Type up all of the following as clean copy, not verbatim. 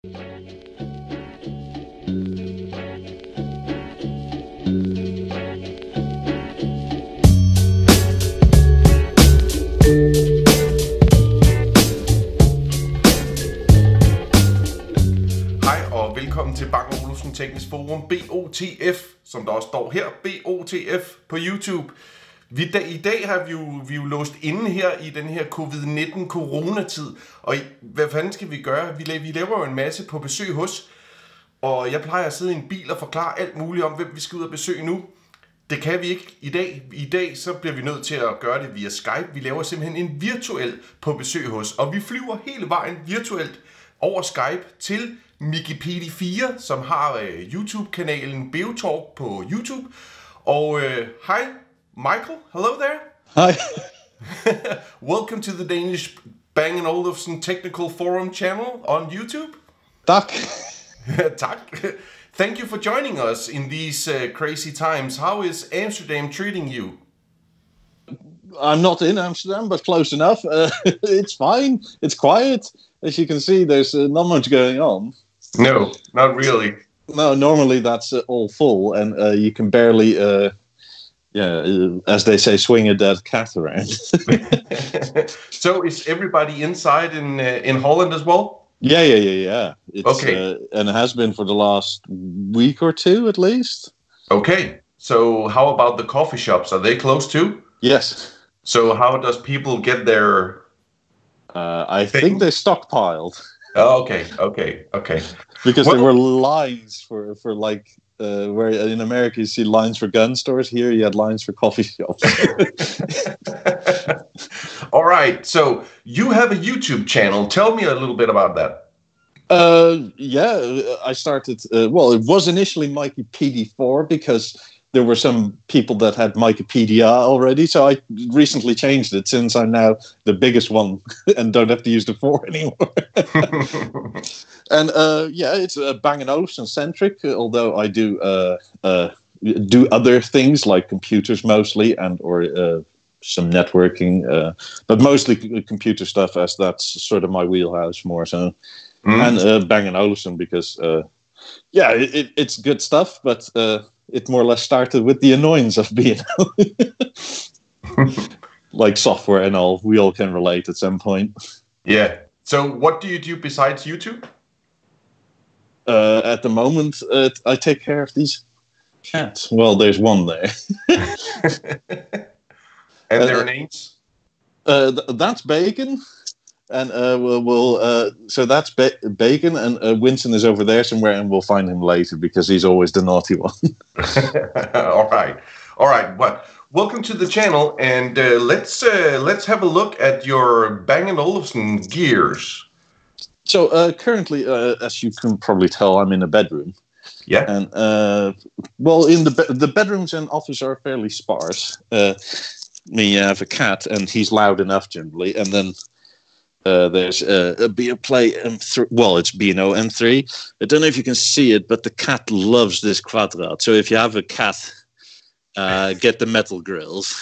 Velkommen til Olufsen Teknisk Forum, BOTF, som der også står her, BOTF på YouTube. I dag har vi jo låst inde her i den her COVID-19 coronatid, og hvad fanden skal vi gøre? Vi laver jo en masse på besøg hos, og jeg plejer at sidde i en bil og forklare alt muligt om, hvem vi skal ud og besøge nu. Det kan vi ikke i dag. I dag så bliver vi nødt til at gøre det via Skype. Vi laver simpelthen en virtuel på besøg hos, og vi flyver hele vejen virtuelt over Skype til Miki 4, som har YouTube-kanalen BeoTalk på YouTube. Og hej, Michael. Hello there. Hi. Welcome to the Danish BeoLab Olufsen Technical Forum channel on YouTube. Tak. Tak. Thank you for joining us in these crazy times. How is Amsterdam treating you? I'm not in Amsterdam, but close enough. It's fine. It's quiet. As you can see, there's not much going on. No, not really. No, normally that's all full, and you can barely, as they say, swing a dead cat around. So is everybody inside in Holland as well? Yeah. It's, okay. And it has been for the last week or two, at least. Okay. So how about the coffee shops? Are they closed too? Yes. So how does people get their... I think they stockpiled. Oh, okay. Because there were lines for like where in America you see lines for gun stores. Here you had lines for coffee shops. All right. So you have a YouTube channel. Tell me a little bit about that. I started. Well, it was initially Miki PD4 because there were some people that had Wikipedia already, so I recently changed it since I'm now the biggest one and don't have to use the 4 anymore. And it's Bang & Olufsen centric, although I do other things like computers mostly and or some networking, but mostly computer stuff, as that's sort of my wheelhouse more so. And Bang & Olufsen because it's good stuff, but it more or less started with the annoyance of B&O. Like software and all, we all can relate at some point. Yeah. So what do you do besides YouTube? At the moment, I take care of these cats. Well, there's one there. And their names? That's Bacon. And so that's Bacon, and Winston is over there somewhere, and we'll find him later because he's always the naughty one. All right. Well, welcome to the channel, and let's have a look at your Bang & Olufsen gears. So currently, as you can probably tell, I'm in a bedroom. Yeah. And in the bedrooms and office are fairly sparse. Me have a cat, and he's loud enough generally, and then. There's a BeoPlay M3. Well, it's B&O M3. I don't know if you can see it, but the cat loves this quadrat. So if you have a cat, get the metal grills.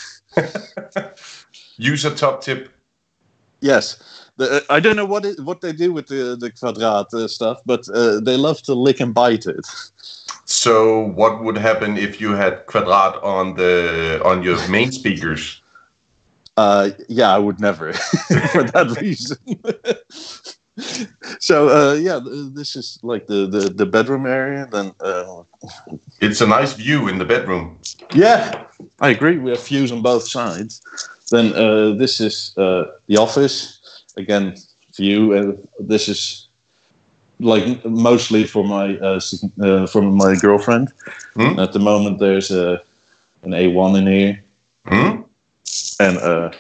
Use a top tip. Yes. I don't know what they do with the quadrat stuff, but they love to lick and bite it. So what would happen if you had quadrat on your main speakers? I would never for that reason. So this is like the bedroom area. Then it's a nice view in the bedroom. Yeah, I agree. We have views on both sides. Then this is the office. Again, view. This is like mostly for my girlfriend. At the moment, there's an A1 in here. And I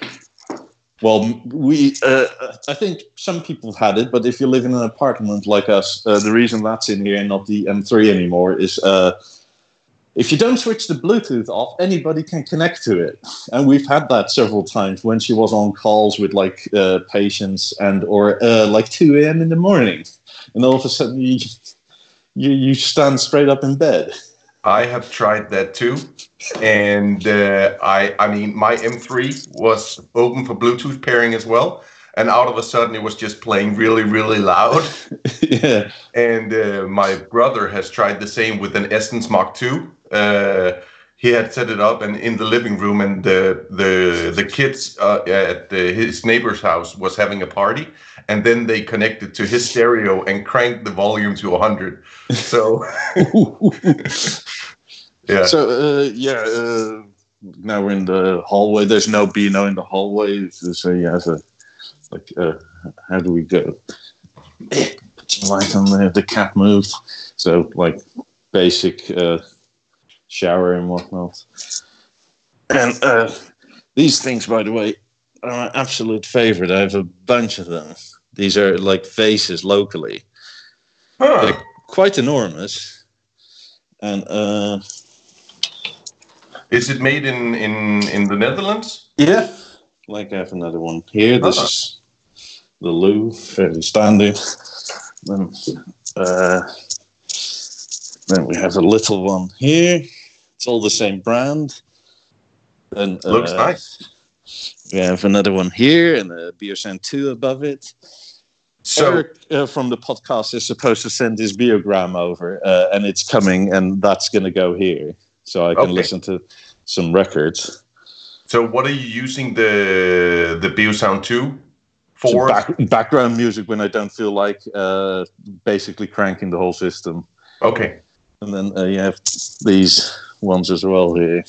think some people have had it, but if you live in an apartment like us, the reason that's in here and not the M3 anymore is if you don't switch the Bluetooth off, anybody can connect to it. And we've had that several times when she was on calls with like patients or like 2 a.m. in the morning, and all of a sudden you stand straight up in bed. I have tried that too, and I mean my M3 was open for Bluetooth pairing as well, and out of a sudden it was just playing really, really loud. Yeah. And my brother has tried the same with an Essence Mark II. He had set it up and in the living room, and the kids at his neighbor's house was having a party, and then they connected to his stereo and cranked the volume to 100. So, yeah. So, now we're in the hallway. There's no B&O in the hallway. So yeah, how do we go? Put some light on there. The cat moved. So like basic shower and whatnot. And these things, by the way, are my absolute favorite. I have a bunch of them. These are like vases locally. Huh. They're quite enormous. And is it made in the Netherlands? yeah, like I have another one here. This is the loo, fairly standard. Then we have a little one here. It's all the same brand. Then Looks nice. We have another one here and a BeoSound 2 above it. So Eric from the podcast is supposed to send his biogram over, and it's coming, and that's going to go here, so I can listen to some records. So what are you using the BeoSound 2 for? Background music when I don't feel like basically cranking the whole system. Okay. And then you have these ones as well here.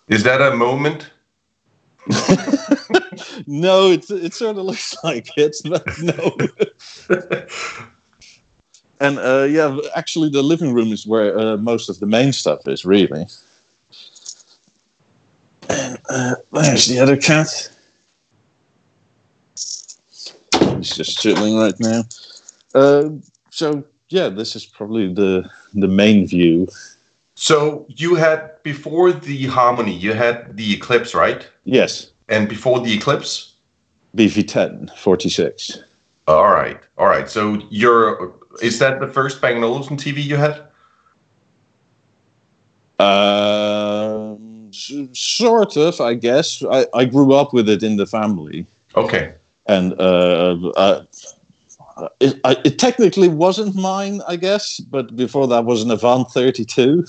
Is that a moment? No, it sort of looks like it, but no. And yeah, actually the living room is where most of the main stuff is, really. And there's the other cat. He's just chilling right now. So yeah, this is probably the main view. So you had, before the Harmony, you had the Eclipse, right? Yes. And before the Eclipse? BV10 46. All right. So is that the first Bang & Olufsen TV you had? Sort of, I guess. I grew up with it in the family. Okay. And it technically wasn't mine, I guess, but before that was an Avant 32.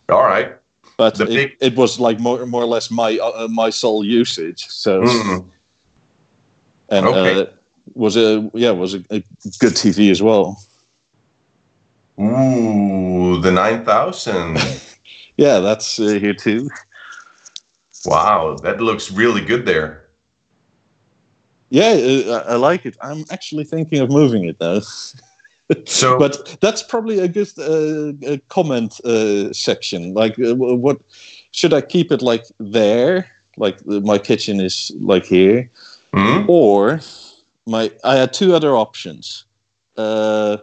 All right. But it was like more or less my sole usage. So, and was a good TV as well. Ooh, the 9000. Yeah, that's here too. Wow, that looks really good there. Yeah, I like it. I'm actually thinking of moving it though. So, but that's probably a good comment section. Like, what should I keep it like there? Like my kitchen is like here, or I had two other options. Like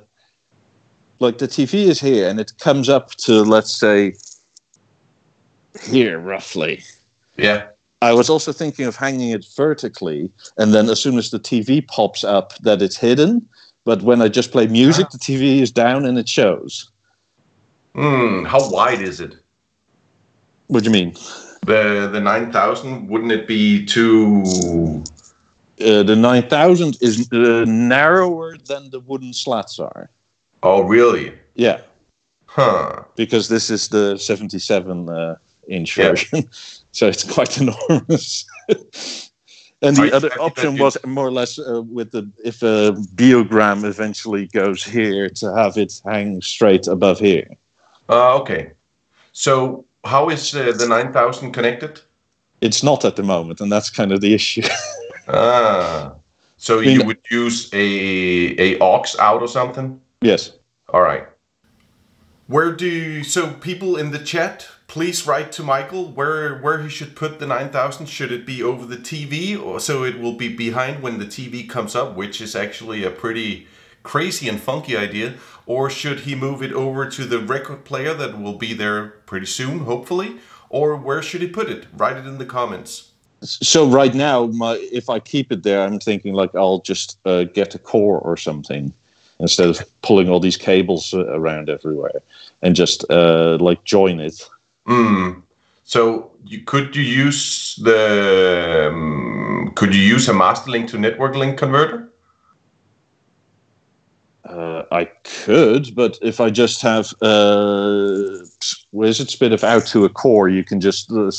the TV is here, and it comes up to, let's say, here roughly. Yeah. I was also thinking of hanging it vertically, and then as soon as the TV pops up, that it's hidden. But when I just play music, the TV is down and it shows. How wide is it? What do you mean? The 9000, wouldn't it be too... The 9000 is narrower than the wooden slats are. Oh, really? Yeah. Huh. Because this is the 77-inch version. So it's quite enormous. And the other option was more or less if a biogram eventually goes here, to have it hang straight above here. Okay. So how is the 9000 connected? It's not at the moment, and that's kind of the issue. So you would use a aux out or something? Yes. All right. So people in the chat, please write to Michael where he should put the 9000. Should it be over the TV, or so it will be behind when the TV comes up, which is actually a pretty crazy and funky idea, or should he move it over to the record player that will be there pretty soon, hopefully, or where should he put it? Write it in the comments. So right now, if I keep it there, I'm thinking like I'll just get a core or something, instead of pulling all these cables around everywhere, and just like join it. So could you use the Could you use a master link to network link converter? I could, but if I just have spit it out to a core, you can just more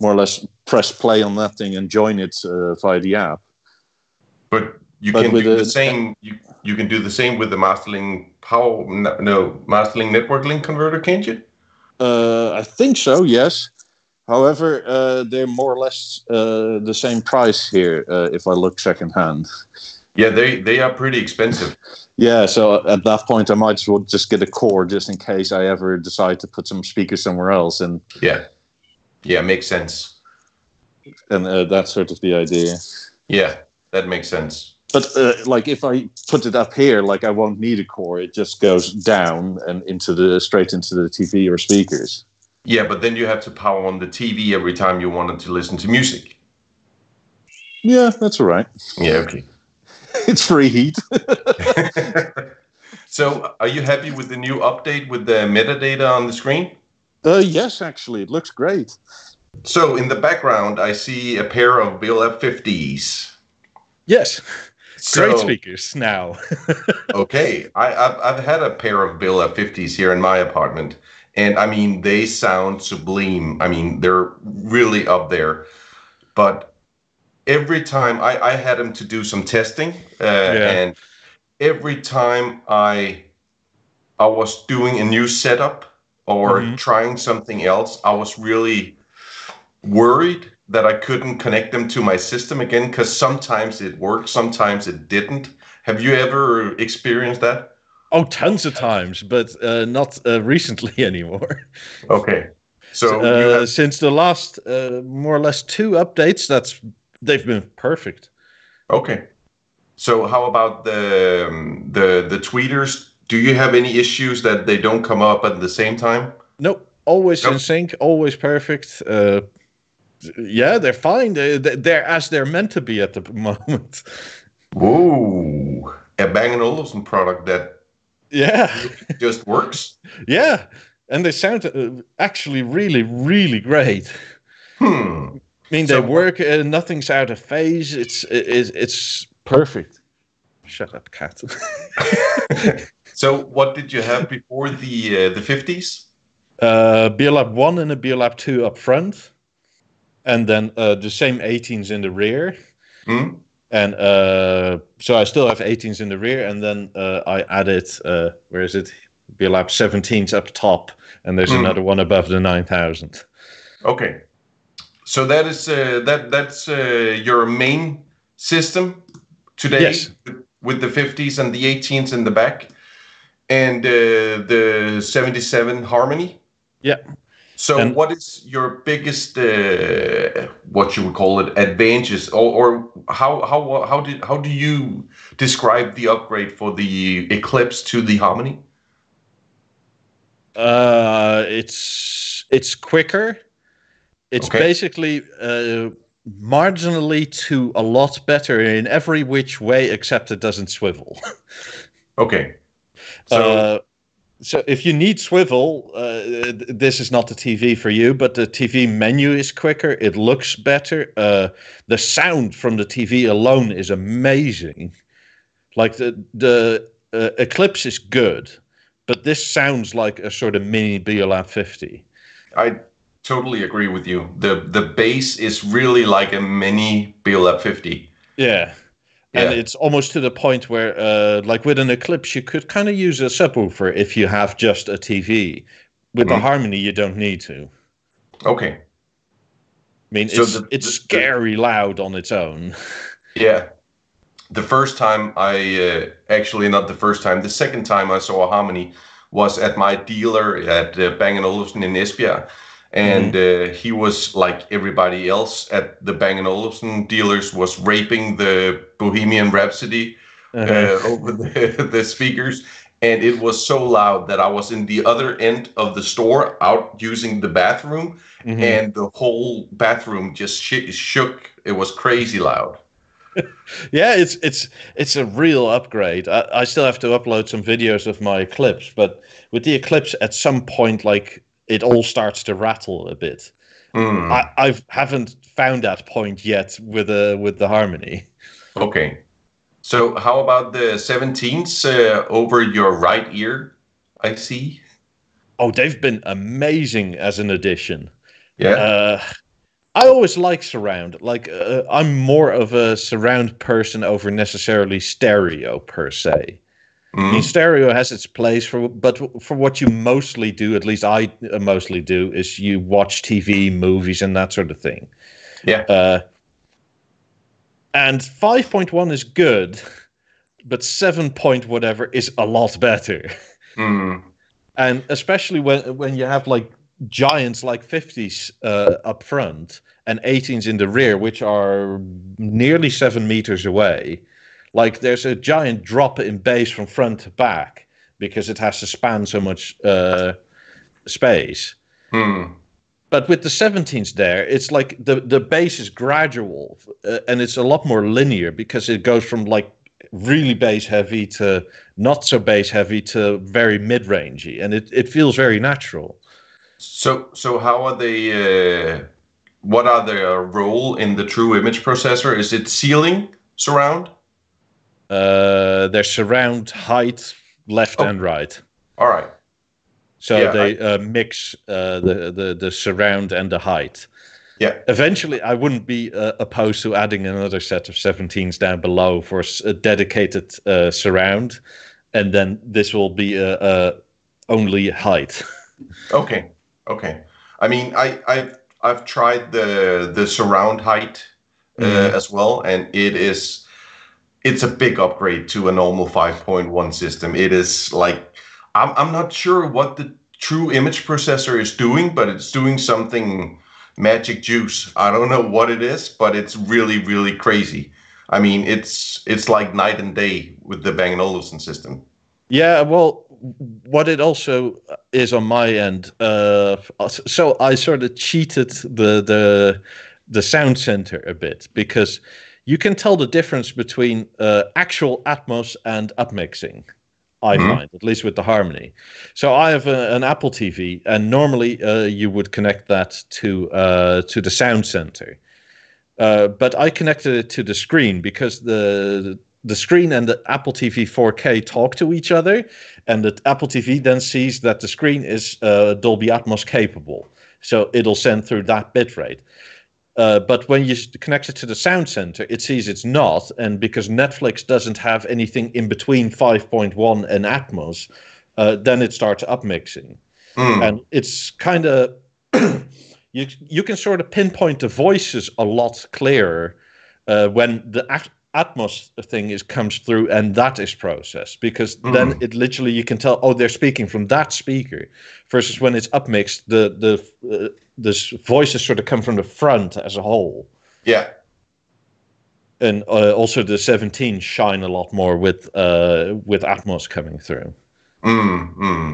or less press play on that thing and join it via the app. But you can do the same. You can do the same with the Masterlink Masterlink network link converter, can't you? I think so. Yes. However, they're more or less the same price here. If I look secondhand. Yeah, they are pretty expensive. Yeah, so at that point, I might as well just get a core just in case I ever decide to put some speakers somewhere else. And yeah, makes sense. And that's sort of the idea. Yeah, that makes sense. But like if I put it up here, like I won't need a core. It just goes down and straight into the TV or speakers. Yeah, but then you have to power on the TV every time you wanted to listen to music. Yeah, that's all right. Yeah, okay. It's free heat. So, are you happy with the new update with the metadata on the screen? Yes, actually, it looks great. So, in the background, I see a pair of BeoLab 50s. Yes, great speakers now. Okay, I've had a pair of BeoLab 50s here in my apartment, and I mean, they sound sublime. I mean, they're really up there. But every time I had them to do some testing, and every time I was doing a new setup or trying something else, I was really worried that I couldn't connect them to my system again, because sometimes it worked, sometimes it didn't. Have you ever experienced that? Oh, tons of times, but not recently anymore. Okay. So since the last more or less 2 updates, they've been perfect. Okay. So how about the tweeters? Do you have any issues that they don't come up at the same time? Nope. Always in sync, always perfect. Yeah, they're fine. They're as they're meant to be at the moment. Ooh, a Bang & Olufsen product that just works. Yeah, and they sound actually really, really great. I mean, they work. Nothing's out of phase. It's perfect. Shut up, cat. So, what did you have before the 50s? BeoLab 1 and a BeoLab 2 up front, and then the same 18s in the rear. And so I still have 18s in the rear, and then I added where is it? BeoLab 17s up top, and there's another one above the 9000. Okay. So that is that's your main system today. Yes. With the 50s and the 18s in the back, and the 77 Harmony. Yeah. So what is your biggest what you would call it advantages, or how do you describe the upgrade for the Eclipse to the Harmony? It's quicker. It's basically marginally to a lot better in every which way except it doesn't swivel. Okay. So if you need swivel, this is not the TV for you, but the TV menu is quicker. It looks better. The sound from the TV alone is amazing. Like the Eclipse is good, but this sounds like a sort of mini BeoLab 50. I totally agree with you. The bass is really like a mini BeoLab 50. Yeah. And it's almost to the point where, like with an Eclipse, you could kind of use a subwoofer if you have just a TV. With the Harmony, you don't need to. Okay. I mean, so it's scary loud on its own. Yeah. The first time actually not the first time, the second time I saw a Harmony was at my dealer at Bang & Olufsen in Esbjerg. And he was, like everybody else at the Bang & Olufsen dealers, was raping the Bohemian Rhapsody over the speakers. And it was so loud that I was in the other end of the store out using the bathroom. And the whole bathroom just shook. It was crazy loud. Yeah, it's a real upgrade. I still have to upload some videos of my Eclipse. But with the Eclipse, at some point, like, it all starts to rattle a bit. I haven't found that point yet with the harmony. Okay. So how about the 17s over your right ear? I see. Oh, they've been amazing as an addition. Yeah. I always like surround. Like I'm more of a surround person over necessarily stereo per se. I mean, stereo has its place but for what you mostly do, at least I mostly do, is you watch TV, movies, and that sort of thing. Yeah. And 5.1 is good, but 7 point whatever is a lot better. And especially when you have like giants like 50s up front and 18s in the rear, which are nearly 7 meters away. Like there's a giant drop in bass from front to back because it has to span so much space. But with the 17s there, it's like the bass is gradual and it's a lot more linear because it goes from like really bass heavy to not so bass heavy to very mid-rangey, and it feels very natural. So how are they? What are their role in the true image processor? Is it ceiling, surround? Their surround height, left and right. All right. So yeah, they mix the surround and the height. Yeah. Eventually, I wouldn't be opposed to adding another set of 17s down below for a dedicated surround, and then this will be only height. Okay. I mean, I've tried the surround height as well, and it's a big upgrade to a normal 5.1 system. It is like I'm not sure what the true image processor is doing, but it's doing something magic juice. I don't know what it is, but it's really, really crazy. I mean, it's like night and day with the Bang & Olufsen system. Yeah, well, what it also is on my end, so I sort of cheated the sound center a bit because you can tell the difference between actual Atmos and upmixing. I find, at least with the harmony. So I have an Apple TV, and normally you would connect that to the sound center. But I connected it to the screen because the screen and the Apple TV 4K talk to each other, and the Apple TV then sees that the screen is Dolby Atmos capable. So it'll send through that bitrate. But when you connect it to the sound center, it sees it's not. And because Netflix doesn't have anything in between 5.1 and Atmos, then it starts upmixing. And it's kind of, you can sort of pinpoint the voices a lot clearer when the Atmos thing comes through and that is processed, because then it literally, you can tell, oh, they're speaking from that speaker, versus when it's upmixed, the voices sort of come from the front as a whole. Yeah. And also the 17 shine a lot more with Atmos coming through.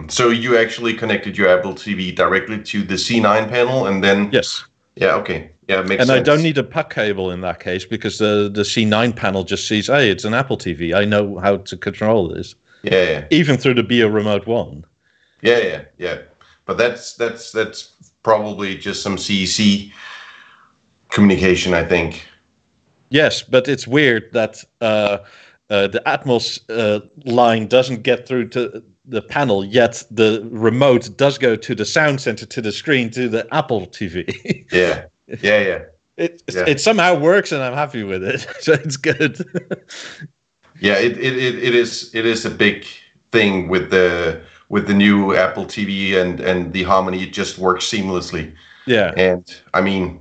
So you actually connected your Apple TV directly to the C9 panel, and then yes. Yeah, okay. Yeah, it makes and sense. I don't need a puck cable in that case, because the C9 panel just sees, hey, it's an Apple TV. I know how to control this. Yeah. Even through the Bio Remote 1. Yeah. But that's probably just some CEC communication, I think. Yes, but it's weird that the Atmos line doesn't get through to the panel, yet the remote does go to the sound center, to the screen, to the Apple TV. Yeah. It somehow works, and I'm happy with it, so it's good. Yeah, it is a big thing with the new Apple TV and the harmony. It just works seamlessly. Yeah, and I mean,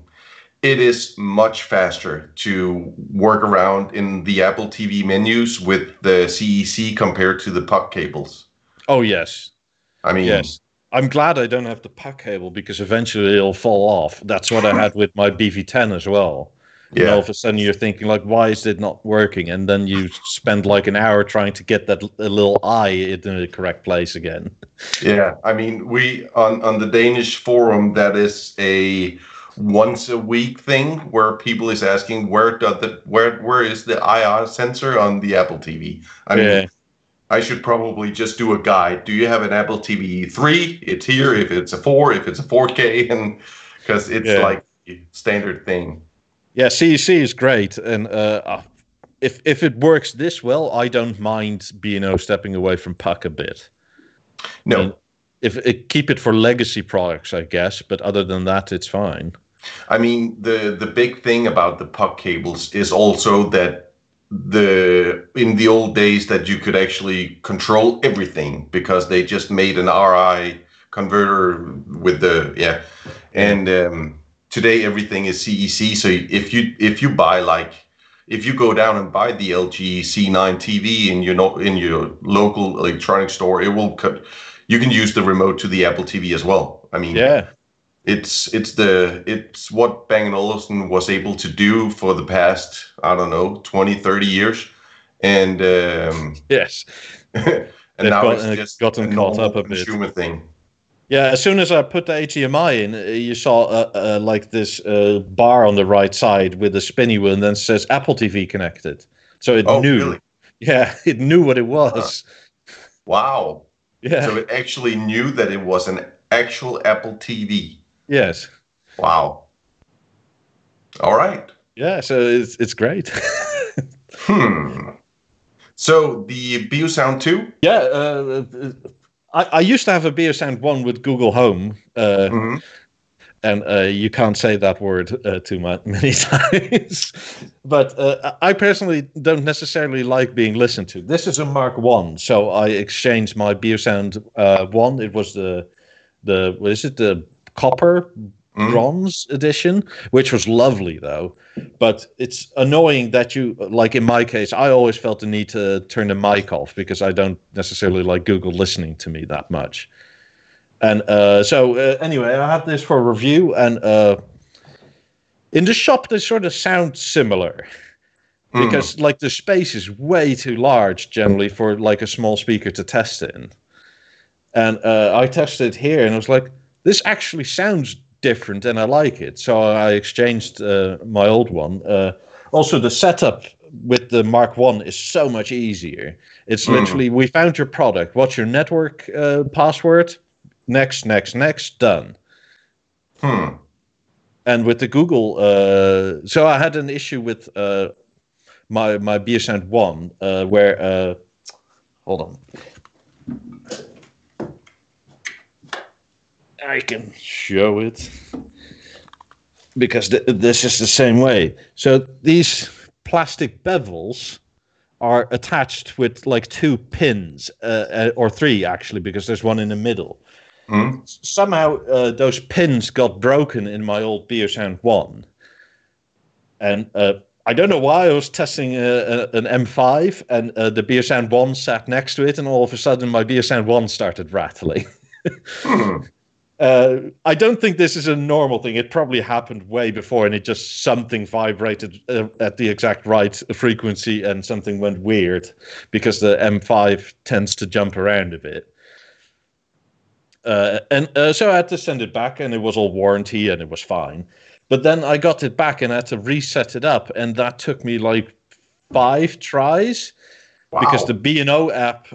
it is much faster to work around in the Apple TV menus with the CEC compared to the puck cables. Oh yes, I mean, yes. I'm glad I don't have the puck cable, because eventually it'll fall off. That's what I had with my BV10 as well. Yeah. And all of a sudden you're thinking, like, why is it not working? And then you spend like an hour trying to get that little eye in the correct place again. Yeah, I mean, we on the Danish forum, that is a once a week thing where people is asking where is the IR sensor on the Apple TV? I mean, I should probably just do a guide. Do you have an Apple TV 3? It's here. If it's a 4, if it's a 4K, and because it's like a standard thing. Yeah, CEC is great, and if it works this well, I don't mind B&O stepping away from Puck a bit. No. And if it, keep it for legacy products, I guess, but other than that, it's fine. I mean, the big thing about the Puck cables is also that in the old days that you could actually control everything because they just made an RI converter with the and today everything is CEC. So if you buy if you go down and buy the LG C9 TV in your local electronic store, you can use the remote to the Apple TV as well. I mean, it's what Bang & Olufsen was able to do for the past, I don't know, 20, 30 years. And yes. and now it's just gotten caught up a consumer bit. thing. Yeah, as soon as I put the HDMI in, you saw like this bar on the right side with a spinny wheel, and then says Apple TV connected. So it knew. Really? Yeah, it knew what it was. Wow. Yeah. So it actually knew that it was an actual Apple TV. Yes. Wow. All right. Yeah, so it's great. So the BeoSound 2? Yeah, I used to have a BeoSound 1 with Google Home, and you can't say that word too many times. But I personally don't necessarily like being listened to. This is a Mark 1, so I exchanged my BeoSound 1. It was the copper bronze edition, which was lovely though. But it's annoying that you, like in my case, I always felt the need to turn the mic off because I don't necessarily like Google listening to me that much. And so anyway, I had this for review, and in the shop they sort of sound similar because like the space is way too large generally for like a small speaker to test in. And I tested it here and I was like, this actually sounds different and I like it. So I exchanged my old one. Also, the setup with the Mark 1 is so much easier. It's literally, we found your product. What's your network password? Next, done. And with the Google, so I had an issue with my BeoSound 1 where, hold on. I can show it because this is the same way. So these plastic bevels are attached with like 2 pins, or 3 actually, because there's one in the middle. Somehow those pins got broken in my old BeoSound 1. And I don't know why I was testing an M5 and the BeoSound 1 sat next to it, and all of a sudden my BeoSound 1 started rattling. I don't think this is a normal thing. It probably happened way before, and it just something vibrated at the exact right frequency, and something went weird because the M5 tends to jump around a bit. And so I had to send it back, and it was all warranty, and it was fine. But then I got it back, and I had to reset it up, and that took me like 5 tries. Wow. Because the B&O app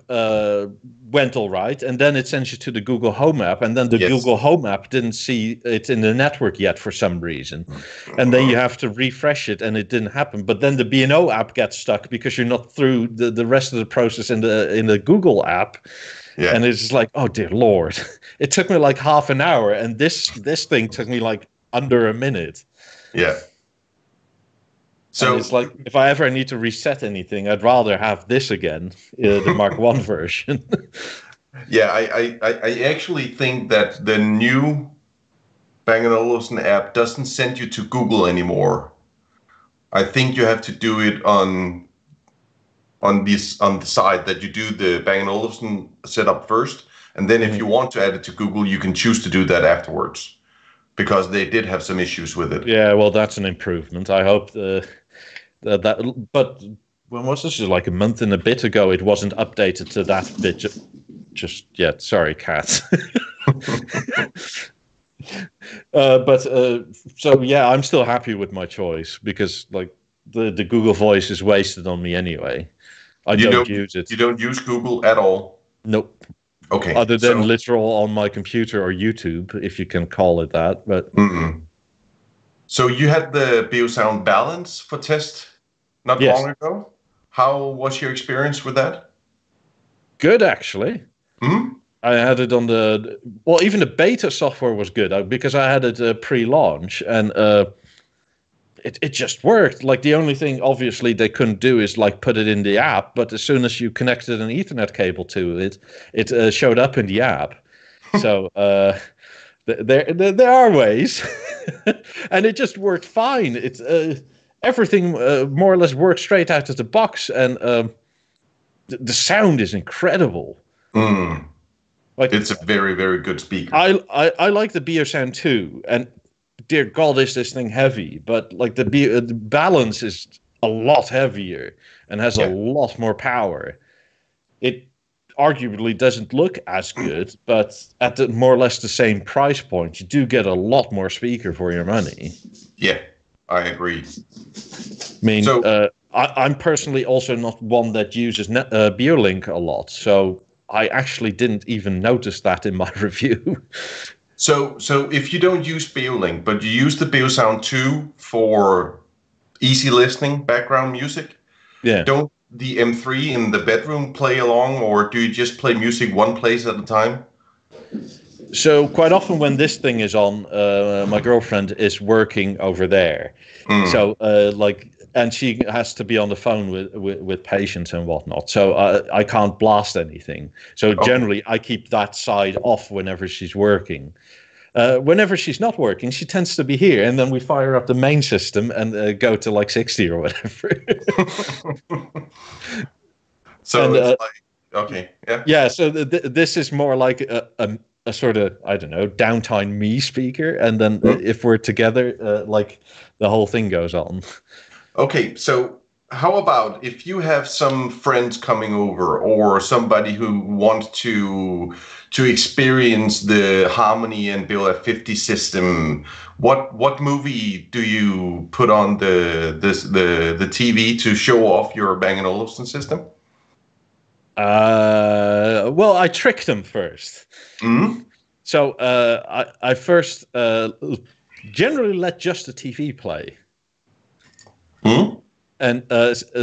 went all right, and then it sends you to the Google Home app, and then the Google Home app didn't see it in the network yet for some reason. And then you have to refresh it, and it didn't happen. But then the B&O app gets stuck because you're not through the rest of the process in the Google app. Yeah. And it's just like, oh, dear Lord. It took me like half an hour, and this thing took me like under a minute. Yeah. So and it's like, if I ever need to reset anything, I'd rather have this again, the Mark 1 version. Yeah, I actually think that the new Bang & Olufsen app doesn't send you to Google anymore. I think you have to do it on the side that you do the Bang & Olufsen setup first, and then if you want to add it to Google, you can choose to do that afterwards, because they did have some issues with it. Yeah, well, that's an improvement. I hope that. But when was this? Like a month and a bit ago, it wasn't updated to that bit just yet. Sorry, cat. So yeah, I'm still happy with my choice because like the Google Voice is wasted on me anyway. I don't use it. You don't use Google at all? Nope. Okay. Other than literal on my computer or YouTube, if you can call it that. But So you had the BeoSound balance for test not Yes. long ago. How was your experience with that? Good, actually. Hmm? I had it on even the beta software was good because I had it pre-launch, and it just worked. Like, the only thing obviously they couldn't do is like put it in the app, but as soon as you connected an Ethernet cable to it, it showed up in the app. So there are ways, and it just worked fine. It's everything more or less worked straight out of the box, and the sound is incredible. Mm. Like, It's a very, very good speaker. I like the BeoSound too, and dear God, is this thing heavy? But like the balance is a lot heavier and has a lot more power. It arguably doesn't look as good, but at more or less the same price point, you do get a lot more speaker for your money. Yeah, I agree. I mean, I'm personally also not one that uses BeoLink a lot, so I actually didn't even notice that in my review. So if you don't use BeoLink, but you use the BeoSound 2 for easy listening, background music, don't the M3 in the bedroom play along, or do you just play music one place at a time? So quite often when this thing is on, my girlfriend is working over there. So and she has to be on the phone with patients and whatnot. So I can't blast anything. So generally I keep that side off whenever she's working. Whenever she's not working, she tends to be here, and then we fire up the main system and go to like 60 or whatever. So and, it's like, okay, yeah. Yeah, so this is more like a sort of, I don't know, downtime me speaker, and then if we're together, like the whole thing goes on. Okay, so how about if you have some friends coming over or somebody who wants to experience the Harmony and BeoLab 50 system, what movie do you put on the TV to show off your Bang & Olufsen system? Well, I tricked them first. Mm-hmm. So I first generally let just the TV play. Mm-hmm. And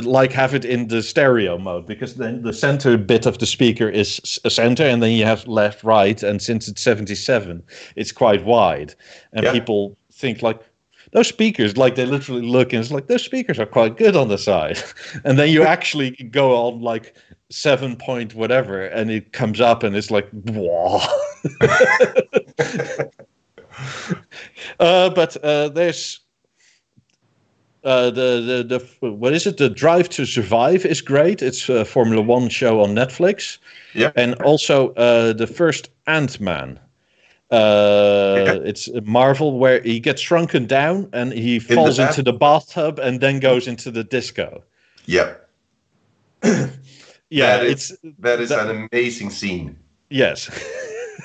like have it in the stereo mode, because then the center bit of the speaker is a center, and then you have left, right, and since it's 77, it's quite wide, and people think like those speakers, like they literally look and it's like those speakers are quite good on the side, and then you actually go on like 7 point whatever, and it comes up and it's like wow. But there's. The what is it? The Drive to Survive is great. It's a Formula One show on Netflix. Yeah. And also the first Ant-Man. It's Marvel, where he gets shrunken down and he falls into the bathtub and then goes into the disco. Yeah. Yeah. That is an amazing scene. Yes.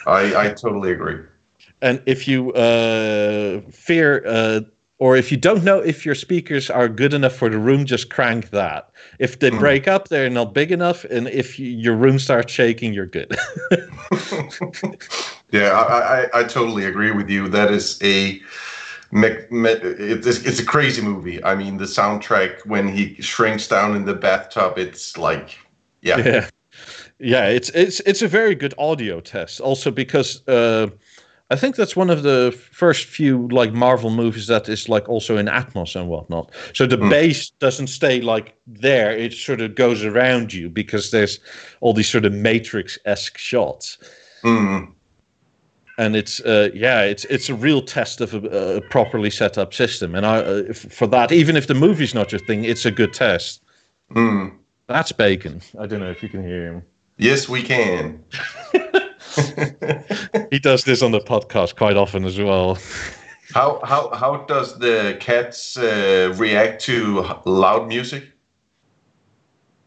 I totally agree. And if you fear or if you don't know if your speakers are good enough for the room, just crank that. If they break up, they're not big enough, and if your room starts shaking, you're good. Yeah, I totally agree with you. That is it's a crazy movie. I mean, the soundtrack when he shrinks down in the bathtub, it's like, yeah. It's a very good audio test. Also because. I think that's one of the first few like Marvel movies that is like also in Atmos and whatnot. So the bass doesn't stay like there; it sort of goes around you because there's all these sort of Matrix-esque shots. And it's it's a real test of a properly set up system. And for that, even if the movie's not your thing, it's a good test. That's Bacon. I don't know if you can hear him. Yes, we can. He does this on the podcast quite often as well. How does the cats react to loud music?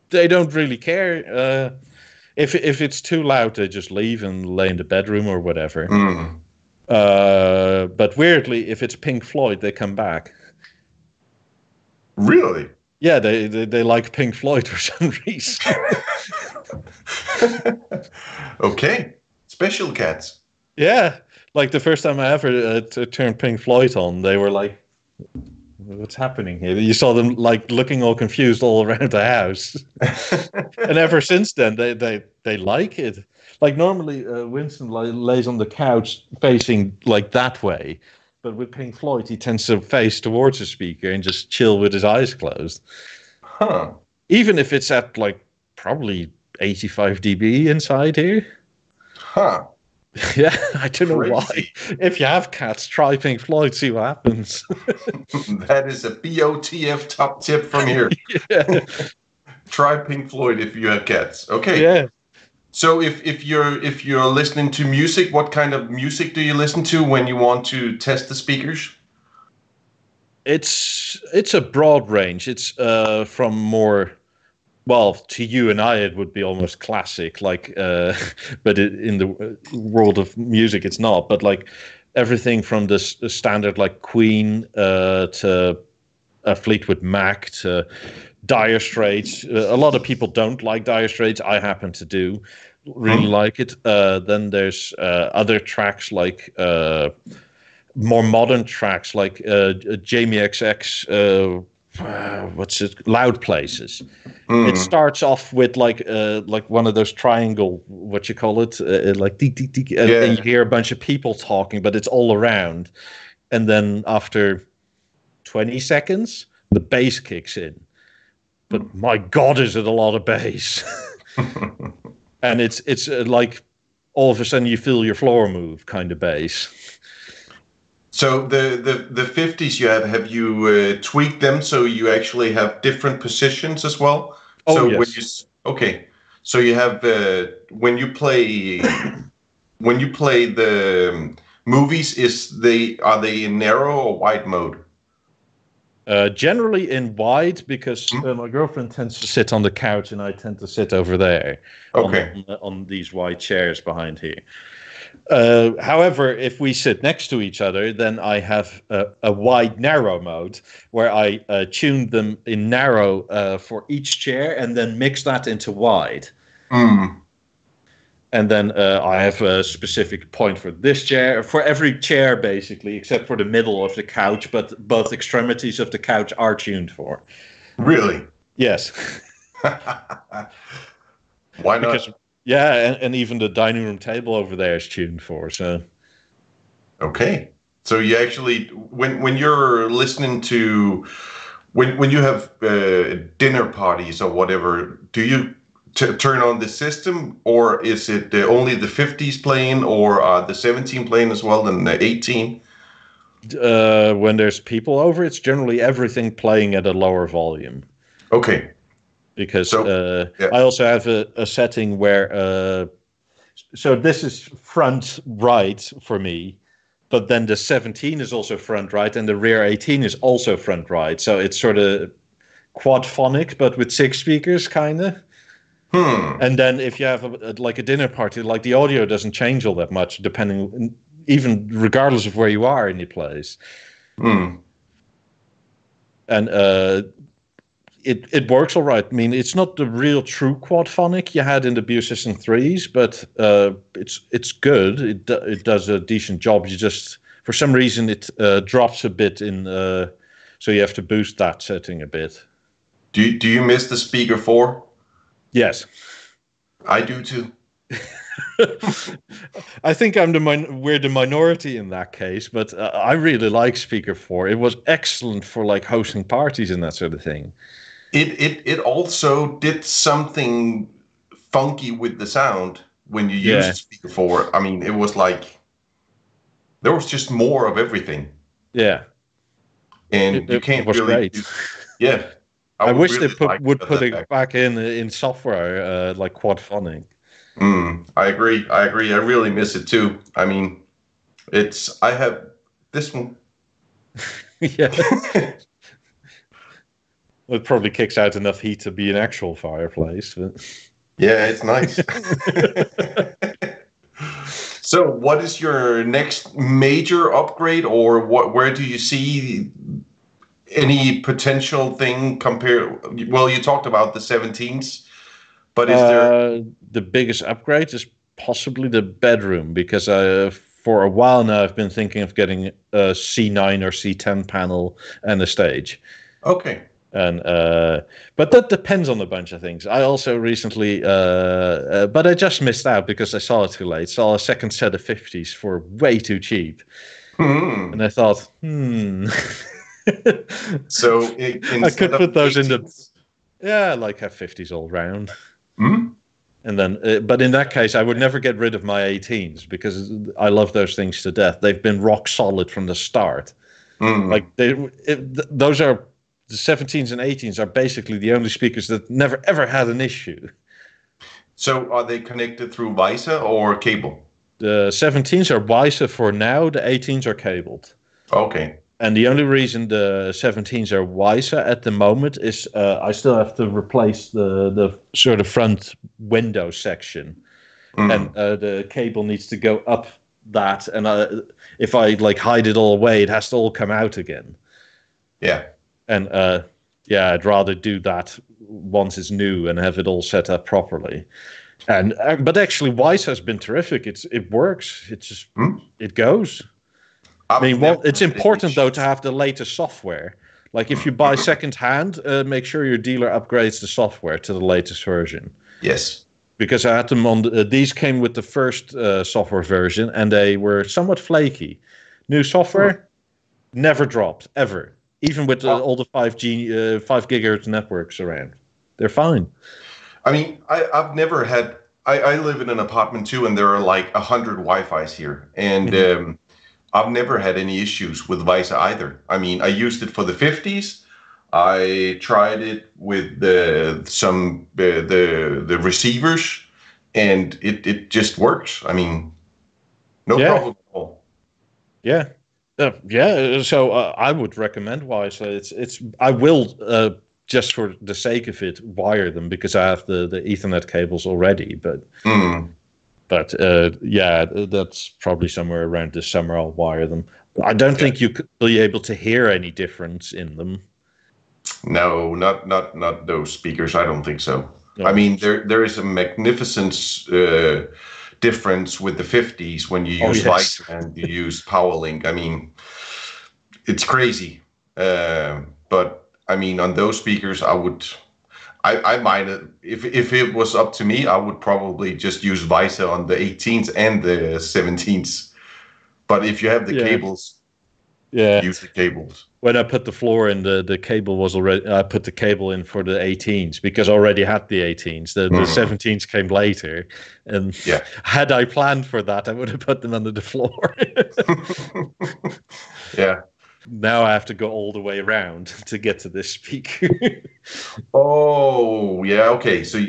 They don't really care. If it's too loud, they just leave and lay in the bedroom or whatever. But weirdly, if it's Pink Floyd, they come back. Really? Yeah, they like Pink Floyd for some reason. Okay. Special cats. Yeah, like the first time I ever turned Pink Floyd on, they were like What's happening here? You saw them like looking all confused all around the house. And ever since then, they like it. Like normally, Winston lays on the couch facing like that way. But with Pink Floyd, he tends to face towards the speaker and just chill with his eyes closed. Huh. Even if it's at like probably 85 dB inside here. Huh. Yeah, I don't know why. Crazy. If you have cats, try Pink Floyd, see what happens. That is a BOTF top tip from here. Yeah. Try Pink Floyd if you have cats. Okay. Yeah. So if you're listening to music, what kind of music do you listen to when you want to test the speakers? It's a broad range. It's from more, well, to you and I, it would be almost classic, like, but in the world of music, it's not. But like everything from the standard like Queen to Fleetwood Mac to Dire Straits. A lot of people don't like Dire Straits. I happen to do really like it. Then there's other tracks like more modern tracks like Jamie XX. What's it? Loud Places. It starts off with like one of those triangle, what you call it, like deek, deek, deek, and you hear a bunch of people talking, but it's all around. And then after 20 seconds, the bass kicks in. But my God, is it a lot of bass? And it's like all of a sudden you feel your floor move kind of bass. So the 50s you have you tweaked them so you actually have different positions as well? Oh, so yes. So you have when you play the movies, are they in narrow or wide mode? Generally in wide, because my girlfriend tends to sit on the couch and I tend to sit over there. Okay. On these wide chairs behind here. However, if we sit next to each other, then I have a wide narrow mode where I tune them in narrow for each chair and then mix that into wide. And then I have a specific point for this chair, for every chair basically, except for the middle of the couch, but both extremities of the couch are tuned for. Really? Yes. Why not? Because, yeah, and even the dining room table over there is tuned for. So. Okay. So you actually, when you're listening to, when you have dinner parties or whatever, do you turn on the system, or is it only the 50s playing, or the 17 playing as well, and the 18? When there's people over, it's generally everything playing at a lower volume. Okay. Because I also have a setting where, so this is front right for me, but then the 17 is also front right, and the rear 18 is also front right. So it's sort of quadphonic, but with 6 speakers, kind of. And then if you have like a dinner party, like the audio doesn't change all that much, depending, even regardless of where you are in your place. And it works all right. I mean, it's not the real true quadphonic you had in the BeoSystem 3s, but it's good. It does a decent job. You just, for some reason, it drops a bit in, so you have to boost that setting a bit. Do you miss the speaker 4? Yes. I do too. I think we're the minority in that case, but I really like Speaker 4. It was excellent for like hosting parties and that sort of thing. It also did something funky with the sound when you used Speaker 4. I mean, it was like there was just more of everything. Yeah, and you can't it was really. Great. I wish really they would put it back in software like quadphonic. I agree. I really miss it too. I mean, I have this one. Yeah. It probably kicks out enough heat to be an actual fireplace. But. Yeah, it's nice. So what is your next major upgrade, or where do you see any potential thing compared? Well, you talked about the 17s, but is there... The biggest upgrade is possibly the bedroom, because for a while now, I've been thinking of getting a C9 or C10 panel and a stage. Okay. And but that depends on a bunch of things. I also recently, but I just missed out because I saw it too late. Saw a second set of 50s for way too cheap, and I thought, So I could put those 18s. In the like have 50s all round. And then, but in that case, I would never get rid of my 18s because I love those things to death. They've been rock solid from the start. Like those are. The 17s and 18s are basically the only speakers that never ever had an issue. So are they connected through vise or cable? The 17s are vise for now. The 18s are cabled. Okay. And the only reason the 17s are vise at the moment is I still have to replace the sort of front window section, and the cable needs to go up that. And if I like hide it all away, it has to all come out again. Yeah. And I'd rather do that once it's new and have it all set up properly. And but actually, Wise has been terrific. It works. It's just it goes. It's important though to have the latest software. Like if you buy second hand, make sure your dealer upgrades the software to the latest version. Yes. Because I had them on. These came with the first software version, and they were somewhat flaky. New software never dropped ever. Even with all the 5G, 5 gigahertz networks around, they're fine. I mean, I've never had. I live in an apartment too, and there are like 100 Wi-Fi's here, and I've never had any issues with Visa either. I mean, I used it for the 50s. I tried it with the receivers, and it just works. I mean, no problem at all. Yeah. So I would recommend Wise. I will just for the sake of it wire them because I have the Ethernet cables already. But that's probably somewhere around this summer I'll wire them. I don't think you could be able to hear any difference in them. No, not those speakers. I don't think so. No. I mean, there is a magnificent difference with the 50s when you use Vise and you use PowerLink. I mean, it's crazy. But I mean, on those speakers, I might, if it was up to me, I would probably just use Vise on the 18s and the 17s. But if you have the cables, use the cables. When I put the floor in, the cable was already. I put the cable in for the 18s because I already had the 18s. The 17s came later, and had I planned for that, I would have put them under the floor. Yeah. Now I have to go all the way around to get to this speaker. Oh yeah. Okay. So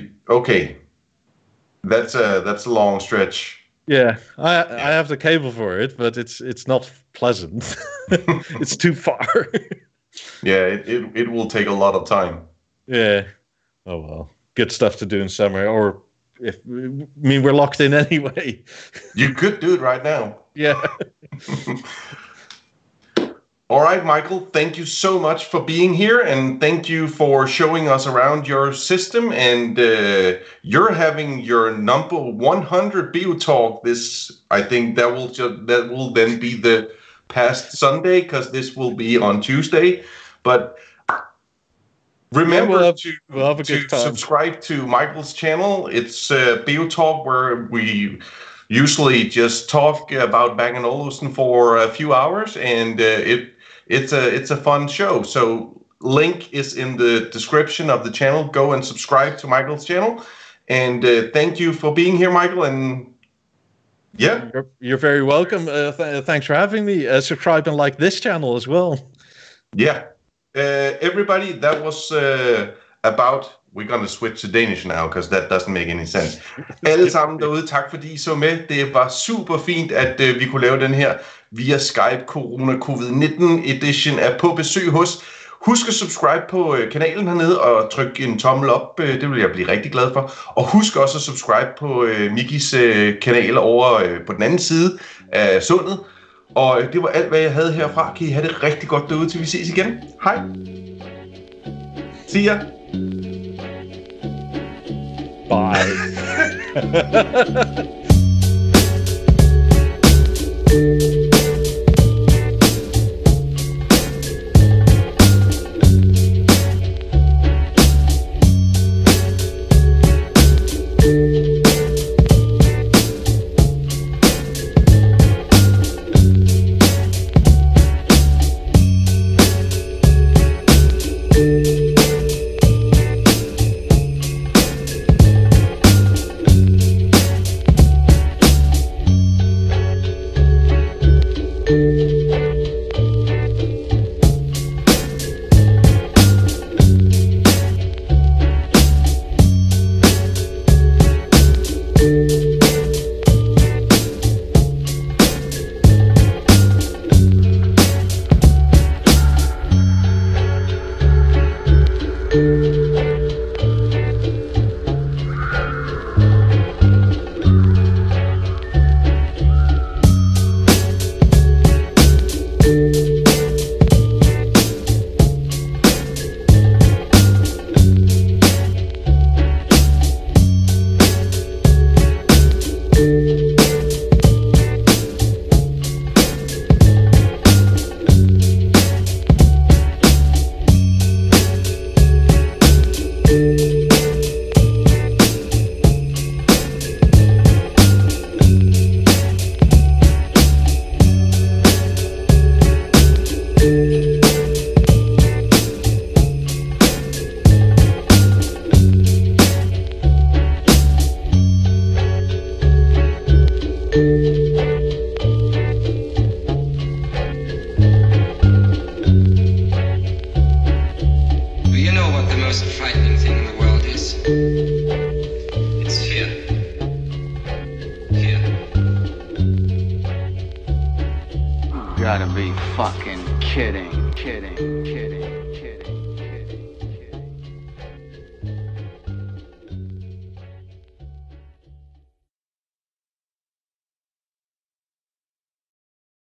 that's a long stretch. Yeah, I have the cable for it, but it's not pleasant. It's too far. Yeah, it will take a lot of time. Yeah. Oh well, good stuff to do in summer, or we're locked in anyway. You could do it right now. Yeah. All right, Michael, thank you so much for being here, and thank you for showing us around your system. And you're having your number 100 Bio Talk. I think that will then be the past Sunday, because this will be on Tuesday. But remember to subscribe to Michael's channel. It's Bio Talk, where we usually just talk about Bang & Olufsen for a few hours, and it's a fun show. So link is in the description of the channel. Go and subscribe to Michael's channel. And thank you for being here, Michael. And yeah, you're very welcome. Thanks for having me. Subscribe and like this channel as well. Yeah, everybody, that was about. We're gonna switch to Danish now, because that doesn't make any sense. Alle sammen derude, tak fordi I så med. Det var super fint, at vi kunne lave den her via Skype Corona COVID-19 edition af På Besøg Hos. Husk at subscribe på kanalen hernede og tryk en tommel op. Det vil jeg blive rigtig glad for. Og husk også at subscribe på Mikis kanal over på den anden side af sundet. Og det var alt, hvad jeg havde herfra. Kan I have det rigtig godt derude, til vi ses igen. Hej. See ya. Bye. gotta be fucking kidding.